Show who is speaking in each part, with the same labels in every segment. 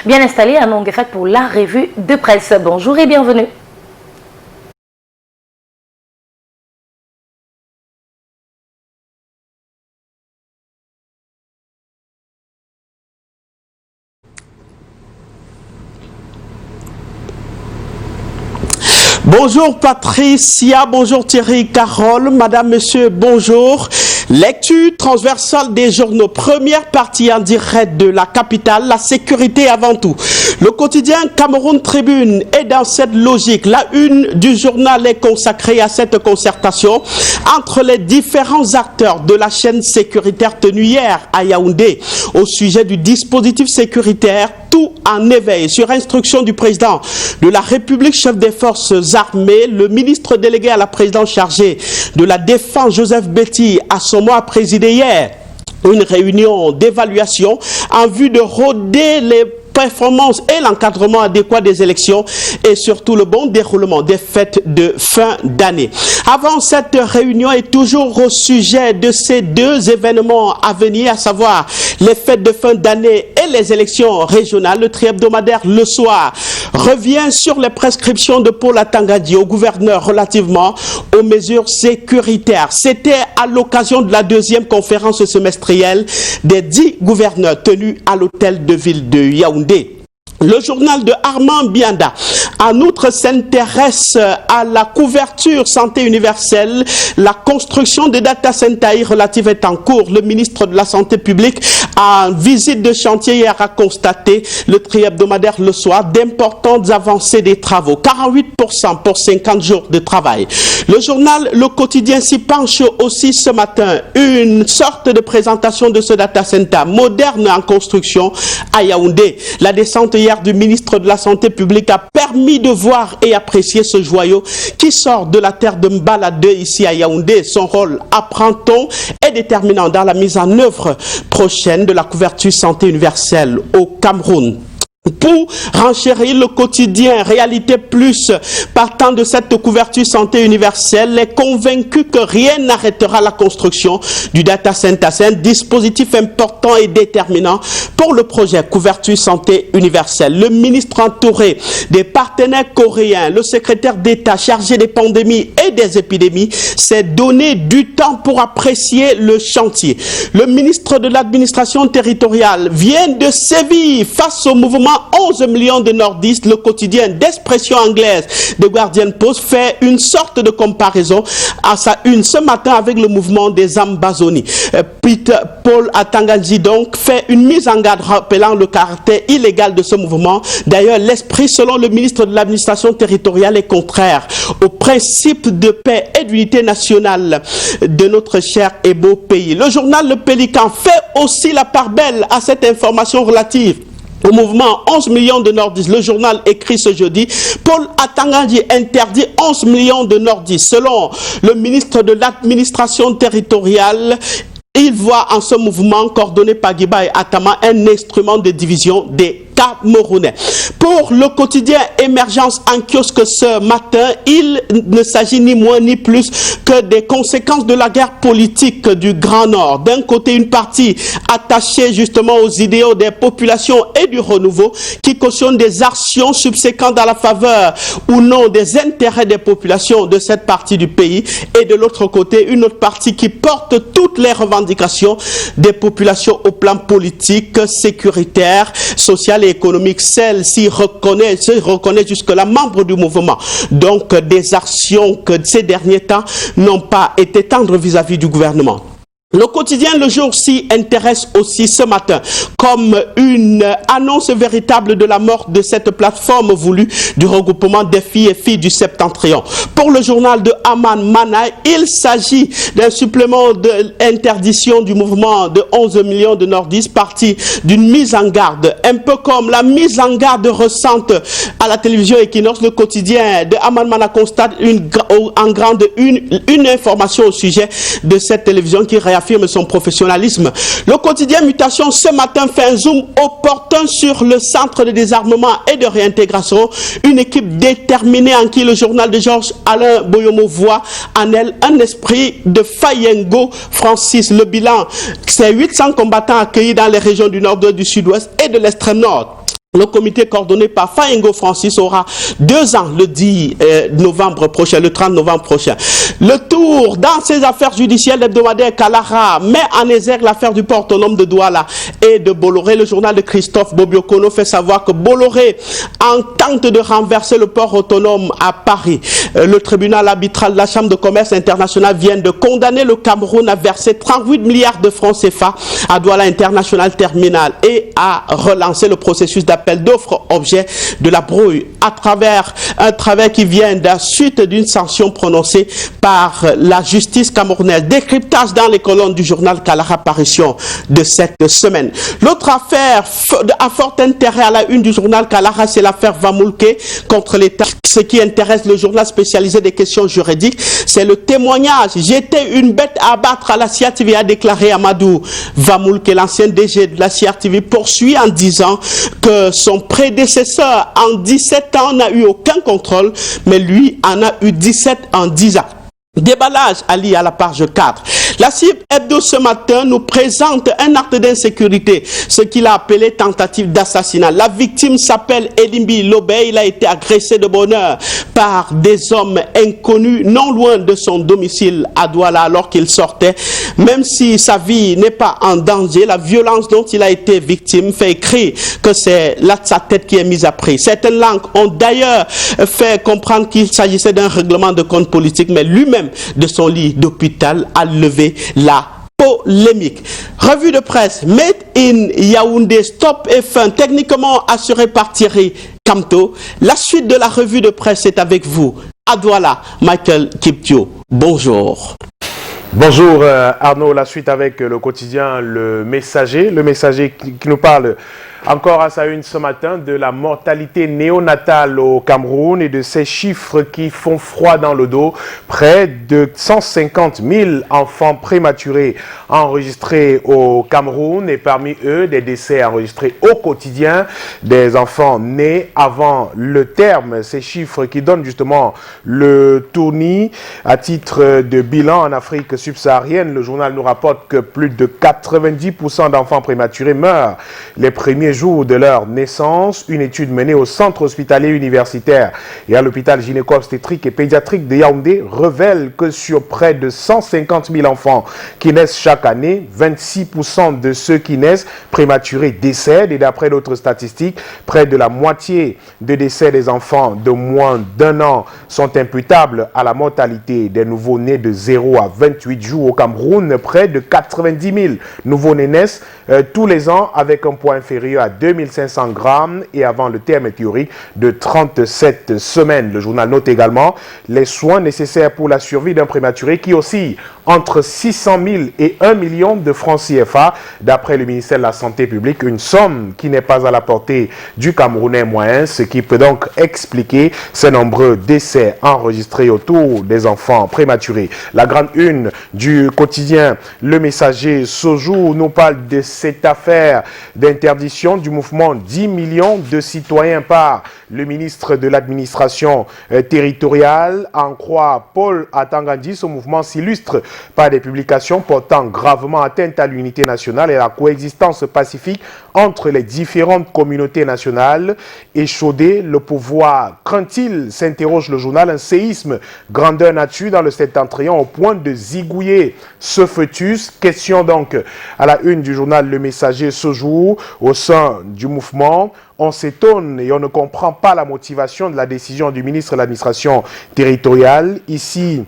Speaker 1: bien installé à Nongefat pour la revue de presse. Bonjour et bienvenue.
Speaker 2: Bonjour Patricia, bonjour Thierry, Carole, madame, monsieur, bonjour. Lecture transversale des journaux. Première partie en direct de la capitale, la sécurité avant tout. Le quotidien Cameroun Tribune est dans cette logique. La une du journal est consacrée à cette concertation entre les différents acteurs de la chaîne sécuritaire tenue hier à Yaoundé au sujet du dispositif sécuritaire, tout en éveil. Sur instruction du président de la République, chef des forces armées, le ministre délégué à la présidence chargé de la défense, Joseph Betty, a son mot à présider hier une réunion d'évaluation en vue de roder les performances et l'encadrement adéquat des élections et surtout le bon déroulement des fêtes de fin d'année. Avant cette réunion et toujours au sujet de ces deux événements à venir, à savoir les fêtes de fin d'année et les élections régionales, le tri-hebdomadaire Le Soir revient sur les prescriptions de Paul Atangadi au gouverneur relativement aux mesures sécuritaires. C'était à l'occasion de la deuxième conférence semestrielle des 10 gouverneurs tenus à l'hôtel de ville de Yaoundé. Le journal de Armand Bianda, en outre, s'intéresse à la couverture santé universelle. La construction des data centers relatives est en cours. Le ministre de la Santé publique, en visite de chantier hier, a constaté le tri-hebdomadaire Le Soir d'importantes avancées des travaux. 48% pour 50 jours de travail. Le journal Le Quotidien s'y penche aussi ce matin. Une sorte de présentation de ce data center moderne en construction à Yaoundé. La descente hier du ministre de la Santé publique a permis de voir et apprécier ce joyau qui sort de la terre de Mbalade ici à Yaoundé. Son rôle, apprend-on, est déterminant dans la mise en œuvre prochaine de la couverture santé universelle au Cameroun. Pour renchérir le quotidien Réalité Plus, partant de cette couverture santé universelle, est convaincu que rien n'arrêtera la construction du data center. C'est un dispositif important et déterminant pour le projet couverture santé universelle. Le ministre entouré des partenaires coréens, le secrétaire d'État chargé des pandémies et des épidémies, s'est donné du temps pour apprécier le chantier. Le ministre de l'administration territoriale vient de sévir face au mouvement 11 millions de nordistes. Le quotidien d'expression anglaise de Guardian Post fait une sorte de comparaison à sa une ce matin avec le mouvement des Ambazonie. Paul Atangadi donc fait une mise en garde rappelant le caractère illégal de ce mouvement. D'ailleurs, l'esprit, selon le ministre de l'administration territoriale, est contraire au principe de paix et d'unité nationale de notre cher et beau pays. Le journal Le Pélican fait aussi la part belle à cette information relative au mouvement 11 millions de nordistes. Le journal écrit ce jeudi, Paul Atangadi interdit 11 millions de nordistes. Selon le ministre de l'administration territoriale, il voit en ce mouvement coordonné par Guiba et Atama un instrument de division des Camerounais. Pour le quotidien Émergence en kiosque ce matin, il ne s'agit ni moins ni plus que des conséquences de la guerre politique du Grand Nord. D'un côté, une partie attachée justement aux idéaux des populations et du renouveau qui cautionne des actions subséquentes à la faveur ou non des intérêts des populations de cette partie du pays, et de l'autre côté, une autre partie qui porte toutes les revendications des populations au plan politique, sécuritaire, social et économique. Celle-ci se reconnaît jusque-là membre du mouvement. Donc des actions que ces derniers temps n'ont pas été tendres vis-à-vis du gouvernement. Le quotidien Le Jour s'y intéresse aussi ce matin comme une annonce véritable de la mort de cette plateforme voulue du regroupement des filles et filles du Septentrion. Pour le journal de Aman Manaï, il s'agit d'un supplément d'interdiction du mouvement de 11 millions de nordistes parti d'une mise en garde. Un peu comme la mise en garde récente à la télévision Equinox, le quotidien de Aman Manaï constate en grande une information au sujet de cette télévision qui réaffirme son professionnalisme. Le quotidien Mutation ce matin fait un zoom opportun sur le centre de désarmement et de réintégration, une équipe déterminée en qui le journal de Georges Alain Boyomo voit en elle un esprit de Fayengo Francis. Le bilan, c'est 800 combattants accueillis dans les régions du nord, du sud-ouest et de l'extrême nord. Le comité coordonné par Fayengo Francis aura 2 ans le 10 novembre prochain, le 30 novembre prochain. Le tour dans ses affaires judiciaires, l'hebdomadaire Kalara met en exergue l'affaire du port autonome de Douala et de Bolloré. Le journal de Christophe Bobiokono fait savoir que Bolloré en tente de renverser le port autonome à Paris. Le tribunal arbitral de la Chambre de commerce internationale vient de condamner le Cameroun à verser 38 milliards de francs CFA à Douala International Terminal et à relancer le processus d'appel d'offres objet de la brouille à travers un travail qui vient de la suite d'une sanction prononcée par la justice camerounaise. Décryptage dans les colonnes du journal Kalara, parution de cette semaine. L'autre affaire à fort intérêt à la une du journal Kalara, c'est l'affaire Vamoulke contre l'État. Ce qui intéresse le journal spécialisé des questions juridiques, c'est le témoignage. J'étais une bête à abattre à la CRTV, a déclaré Amadou Vamoulke, l'ancien DG de la CRTV, poursuit en disant que son prédécesseur en 17 ans n'a eu aucun contrôle, mais lui en a eu 17 en 10 ans. Déballage à lire à la page 4. La CIB Hebdo ce matin nous présente un acte d'insécurité, ce qu'il a appelé tentative d'assassinat. La victime s'appelle Elimbi Lobé. Il a été agressé de bonne heure par des hommes inconnus non loin de son domicile à Douala alors qu'il sortait. Même si sa vie n'est pas en danger, la violence dont il a été victime fait écrire que c'est là sa tête qui est mise à prix. Certaines langues ont d'ailleurs fait comprendre qu'il s'agissait d'un règlement de compte politique, mais lui-même de son lit d'hôpital a levé la polémique. Revue de presse Made in Yaoundé, stop et fin, techniquement assuré par Thierry Camto. La suite de la revue de presse est avec vous. À Douala, Michael Kiptio. Bonjour.
Speaker 3: Bonjour Arnaud, la suite avec le quotidien Le Messager qui nous parle encore à sa une ce matin de la mortalité néonatale au Cameroun et de ces chiffres qui font froid dans le dos. Près de 150 000 enfants prématurés enregistrés au Cameroun et parmi eux des décès enregistrés au quotidien, des enfants nés avant le terme. Ces chiffres qui donnent justement le tournis à titre de bilan en Afrique subsaharienne. Le journal nous rapporte que plus de 90% d'enfants prématurés meurent les premiers jours de leur naissance. Une étude menée au centre hospitalier universitaire et à l'hôpital gynéco-obstétrique et pédiatrique de Yaoundé révèle que sur près de 150 000 enfants qui naissent chaque année, 26% de ceux qui naissent prématurés décèdent et d'après d'autres statistiques, près de la moitié des décès des enfants de moins d'1 an sont imputables à la mortalité des nouveau-nés de 0 à 28 jours au Cameroun. Près de 90 000 nouveau-nés naissent tous les ans avec un poids inférieur à 2500 grammes et avant le terme théorique de 37 semaines. Le journal note également les soins nécessaires pour la survie d'un prématuré qui oscille entre 600 000 et 1 million de francs CFA d'après le ministère de la Santé publique, une somme qui n'est pas à la portée du Camerounais moyen, ce qui peut donc expliquer ces nombreux décès enregistrés autour des enfants prématurés. La grande une du quotidien Le Messager ce jour nous parle de cette affaire d'interdiction du mouvement 10 millions de citoyens par le ministre de l'administration territoriale. En croix Paul Atangandi, ce mouvement s'illustre par des publications portant gravement atteinte à l'unité nationale et à la coexistence pacifique entre les différentes communautés nationales. Échaudé, le pouvoir craint-il, s'interroge le journal, un séisme grandeur nature dans le septentrion au point de zigouiller ce fœtus. Question donc à la une du journal Le Messager ce jour. Au sein du mouvement, on s'étonne et on ne comprend pas la motivation de la décision du ministre de l'administration territoriale. Ici,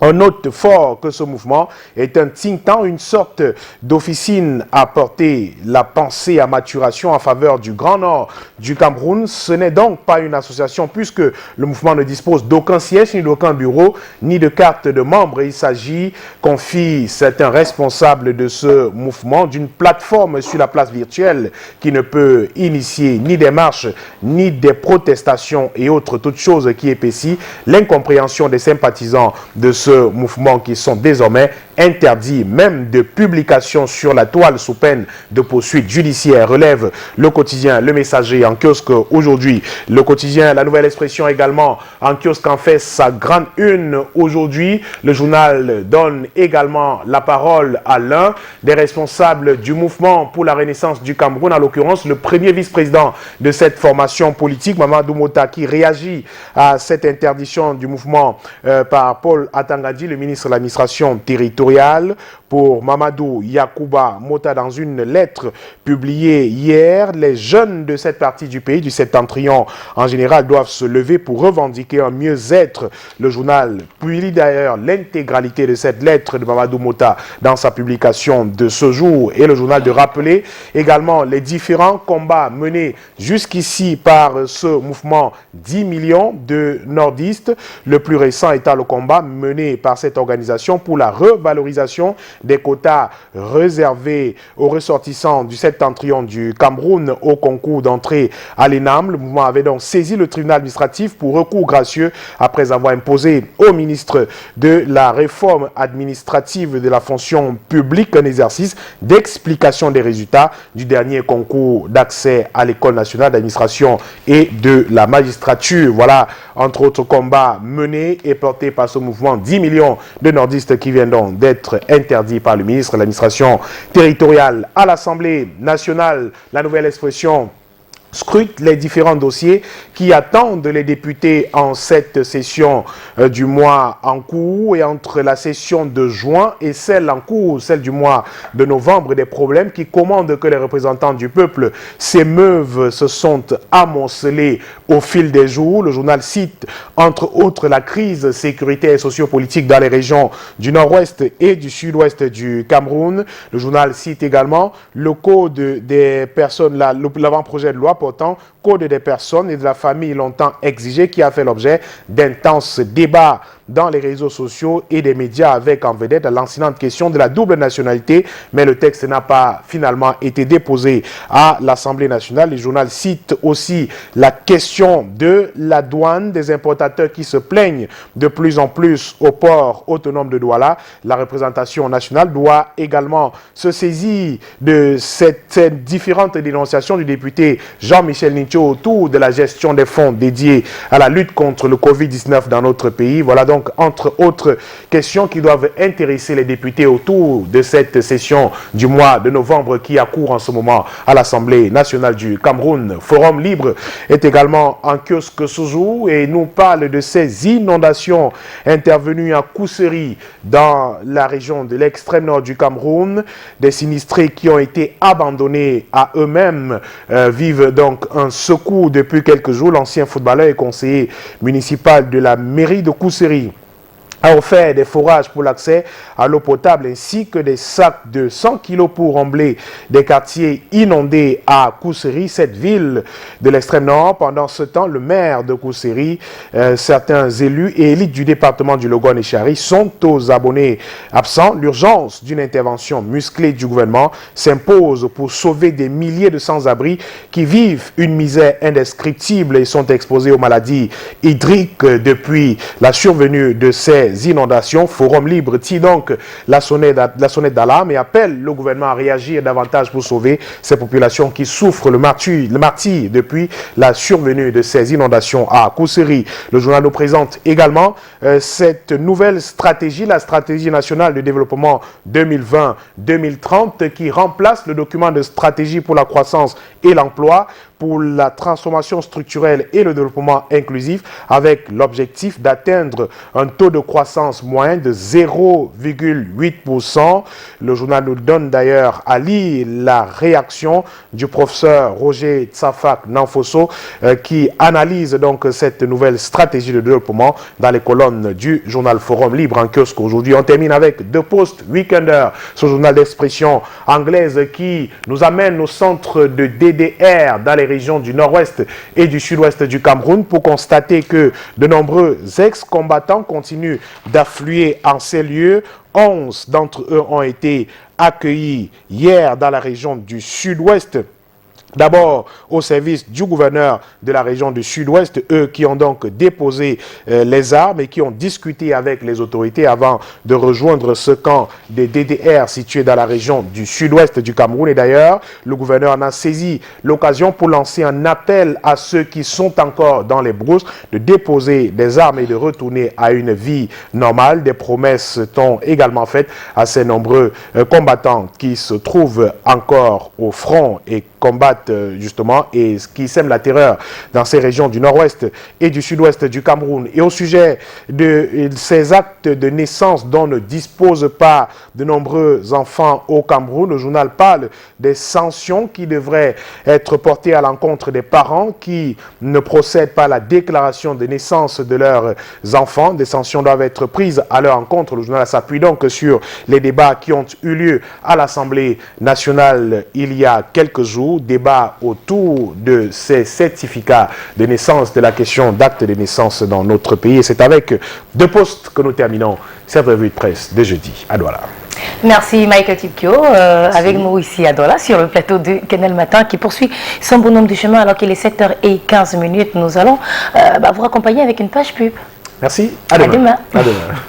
Speaker 3: on note fort que ce mouvement est un think tank, une sorte d'officine à porter la pensée à maturation en faveur du Grand Nord du Cameroun. Ce n'est donc pas une association puisque le mouvement ne dispose d'aucun siège, ni d'aucun bureau, ni de carte de membre. Il s'agit, confie certains responsables de ce mouvement, d'une plateforme sur la place virtuelle qui ne peut initier ni des marches, ni des protestations et autres, toutes choses qui épaississent l'incompréhension des sympathisants de ce ce mouvement qui sont désormais interdits même de publication sur la toile sous peine de poursuites judiciaires, relève le quotidien Le Messager en kiosque aujourd'hui. Le quotidien La Nouvelle Expression également en kiosque en fait sa grande une aujourd'hui. Le journal donne également la parole à l'un des responsables du mouvement pour la renaissance du Cameroun, en l'occurrence le premier vice-président de cette formation politique, Mamadou Mota, qui réagit à cette interdiction du mouvement par Paul Atangadi, le ministre de l'administration territoriale. Pour Mamadou Yakouba Mota, dans une lettre publiée hier, les jeunes de cette partie du pays, du septentrion en général, doivent se lever pour revendiquer un mieux-être. Le journal publie d'ailleurs l'intégralité de cette lettre de Mamadou Mota dans sa publication de ce jour, et le journal de rappeler également les différents combats menés jusqu'ici par ce mouvement 10 millions de nordistes. Le plus récent étant le combat mené par cette organisation pour la revalorisation des quotas réservés aux ressortissants du septentrion du Cameroun au concours d'entrée à l'ENAM. Le mouvement avait donc saisi le tribunal administratif pour recours gracieux après avoir imposé au ministre de la réforme administrative de la fonction publique un exercice d'explication des résultats du dernier concours d'accès à l'École nationale d'administration et de la magistrature. Voilà, entre autres combats menés et portés par ce mouvement 10 millions de nordistes qui viennent donc d'être interdits par le ministre de l'administration territoriale. À l'Assemblée nationale, La Nouvelle Expression scrute les différents dossiers qui attendent les députés en cette session du mois en cours, et entre la session de juin et celle en cours, celle du mois de novembre, des problèmes qui commandent que les représentants du peuple s'émeuvent se sont amoncelés au fil des jours. Le journal cite entre autres la crise sécuritaire et sociopolitique dans les régions du nord-ouest et du sud-ouest du Cameroun. Le journal cite également le code des personnes, l'avant-projet de loi portant code des personnes et de la famille longtemps exigé, qui a fait l'objet d'intenses débats dans les réseaux sociaux et des médias, avec en vedette l'encinante question de la double nationalité, mais le texte n'a pas finalement été déposé à l'Assemblée nationale. Le journal cite aussi la question de la douane, des importateurs qui se plaignent de plus en plus au port autonome de Douala. La représentation nationale doit également se saisir de cette différente dénonciation du député Jean-Michel Nincho autour de la gestion des fonds dédiés à la lutte contre le Covid-19 dans notre pays. Voilà donc entre autres questions qui doivent intéresser les députés autour de cette session du mois de novembre qui a cours en ce moment à l'Assemblée nationale du Cameroun. Forum Libre est également en kiosque ce jour et nous parle de ces inondations intervenues à Kousséri dans la région de l'extrême nord du Cameroun. Des sinistrés qui ont été abandonnés à eux-mêmes vivent donc un secours depuis quelques jours. L'ancien footballeur et conseiller municipal de la mairie de Kousséri a offert des forages pour l'accès à l'eau potable ainsi que des sacs de 100 kg pour rembler des quartiers inondés à Kousséri, cette ville de l'extrême nord. Pendant ce temps, le maire de Kousséri, certains élus et élites du département du Logone et Chari sont aux abonnés absents. L'urgence d'une intervention musclée du gouvernement s'impose pour sauver des milliers de sans-abri qui vivent une misère indescriptible et sont exposés aux maladies hydriques depuis la survenue de ces inondations. Forum Libre tire donc la sonnette d'alarme et appelle le gouvernement à réagir davantage pour sauver ces populations qui souffrent le martyre depuis la survenue de ces inondations à Kousséri. Le journal nous présente également cette nouvelle stratégie, la stratégie nationale de développement 2020-2030, qui remplace le document de stratégie pour la croissance et l'emploi, pour la transformation structurelle et le développement inclusif, avec l'objectif d'atteindre un taux de croissance moyen de 0,8%. Le journal nous donne d'ailleurs à lire la réaction du professeur Roger Tsafak Nanfoso qui analyse donc cette nouvelle stratégie de développement dans les colonnes du journal Forum Libre en kiosque aujourd'hui. On termine avec The Post Weekender, ce journal d'expression anglaise qui nous amène au centre de DDR dans les régions du nord-ouest et du sud-ouest du Cameroun pour constater que de nombreux ex-combattants continuent d'affluer en ces lieux. 11 d'entre eux ont été accueillis hier dans la région du sud-ouest D'abord, au service du gouverneur de la région du Sud-Ouest, eux qui ont donc déposé les armes et qui ont discuté avec les autorités avant de rejoindre ce camp des DDR situé dans la région du Sud-Ouest du Cameroun. Et d'ailleurs, le gouverneur en a saisi l'occasion pour lancer un appel à ceux qui sont encore dans les brousses de déposer des armes et de retourner à une vie normale. Des promesses sont également faites à ces nombreux combattants qui se trouvent encore au front et combattent justement et qui sème la terreur dans ces régions du nord-ouest et du sud-ouest du Cameroun. Et au sujet de ces actes de naissance dont ne disposent pas de nombreux enfants au Cameroun, le journal parle des sanctions qui devraient être portées à l'encontre des parents qui ne procèdent pas à la déclaration de naissance de leurs enfants. Des sanctions doivent être prises à leur encontre. Le journal s'appuie donc sur les débats qui ont eu lieu à l'Assemblée nationale il y a quelques jours, débat autour de ces certificats de naissance, de la question d'actes de naissance dans notre pays. Et c'est avec deux postes que nous terminons cette revue de presse de jeudi à Douala.
Speaker 1: Merci Michael Tipkio, avec nous ici à Douala sur le plateau de Canal Matin qui poursuit son bonhomme du chemin alors qu'il est 7h15. Nous allons vous raccompagner avec une page pub.
Speaker 3: Merci, à demain.
Speaker 1: À demain.
Speaker 3: À demain.